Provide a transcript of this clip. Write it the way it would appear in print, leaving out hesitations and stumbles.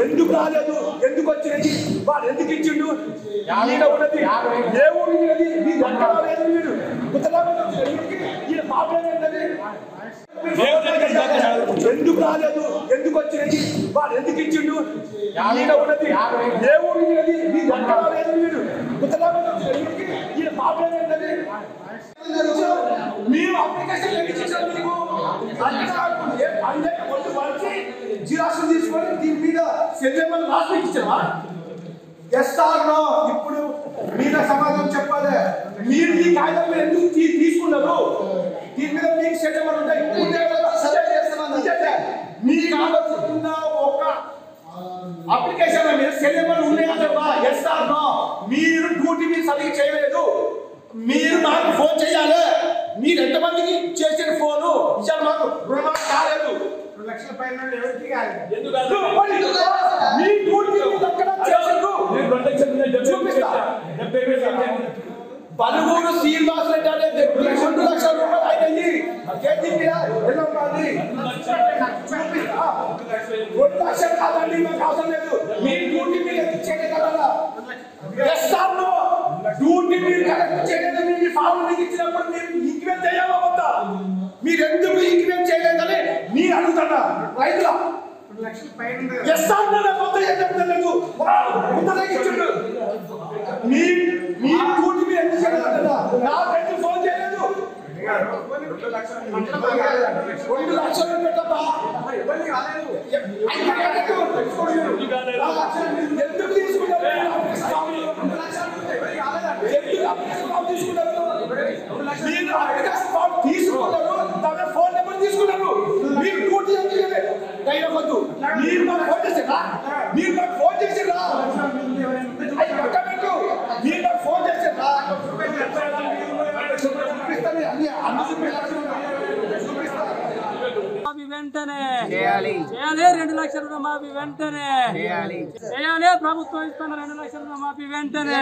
ఎందుకు రాలేదు, ఎందుకు వచ్చినది, వాడు ఎందుకు ఇచ్చిండు, ఈయన ఉన్నది ఏ ఊరు ఉన్నది, నీకు ఎక్కడ లేదు, వీడు ఈయన పాపం ఏంటది, ఎందుకు రాలేదు, ఎందుకు వచ్చినది, వాడు ఎందుకు ఇచ్చిండు, ఈయన ఉన్నది ఏ ఊరు ఉన్నది, నీకు ఎక్కడ లేదు, వీడు ఈయన పాపం ఏంటది. మీరు అప్లికేషన్ జిరాక్స్ తీసుకొని దీని మీద సెల్లేమని రాసి ఇచ్చావా? Yes or no. ఇప్పుడు మీద సమాధానం చెప్పాలి. మీరు ఈ కాగితం ఎందుకు తీసుకున్నారు? దీని మీద మీకు సెల్లేమని ఉంటాయి. మీకు ఆలోచిస్తున్న ఒక అప్లికేషన్ మీద సెల్లేమని ఉన్నాయా లేవా? Yes or no. మీరు డ్యూటీ మీద సరిగ్గా చేయలేదు. మీరు నాకు ఫోన్ చేయాలి. మీరు ఎంతమందికి చేసిన ఫోను ఇచ్చారు? మాకు రుణమాఫీ కాలేదు. 2 లక్షల పైన ఎవరికి కాలేదు. పలువురు శ్రీనివాస్ రెడ్డి అనే వ్యక్తి 2 లక్షల రూపాయలు అయినాయి. 2 లక్షలు కాదండి, మాకు అవసరం లేదు. మీరు డ్యూటీ మీద చేయలేదు కదా? Yes or no. డ్యూటీ మీరు కరెక్ట్ చేయలేదు. మీరు ఫామ్ ఇచ్చినప్పుడు మీరు ఇంక్రిమెంట్ చేయాలా వద్దా? మీరు ఎందుకు ఇంక్రిమెంట్ చేయలేదని మీరు అడుగుతారా రైతుల? Yes or no. కొత్త చెప్తలేదు. ఇచ్చిండు. మీ డ్యూటీ మీరు ఎందుకు చేయలేదు? నాకైతే ఫోన్ చేయలేదు. 2 లక్షలు పెట్టబ్బా. ఎందుకు తీసుకున్నారు? తీసుకున్నారు ఫోన్ నెంబర్ తీసుకున్నారు. మీరు డ్యూటీ వద్దు. మీరు మాకు ఫోన్ చేసిరా? మీరు నాకు ఫోన్ చేసిరా? మీరు నాకు ఫోన్ చేసిరా? వెంటనే చేయాలి. 2 లక్షల రుణమాఫీ వెంటనే చేయాలి. ప్రభుత్వం ఇస్తున్న 2 లక్షల రుణమాఫీ వెంటనే.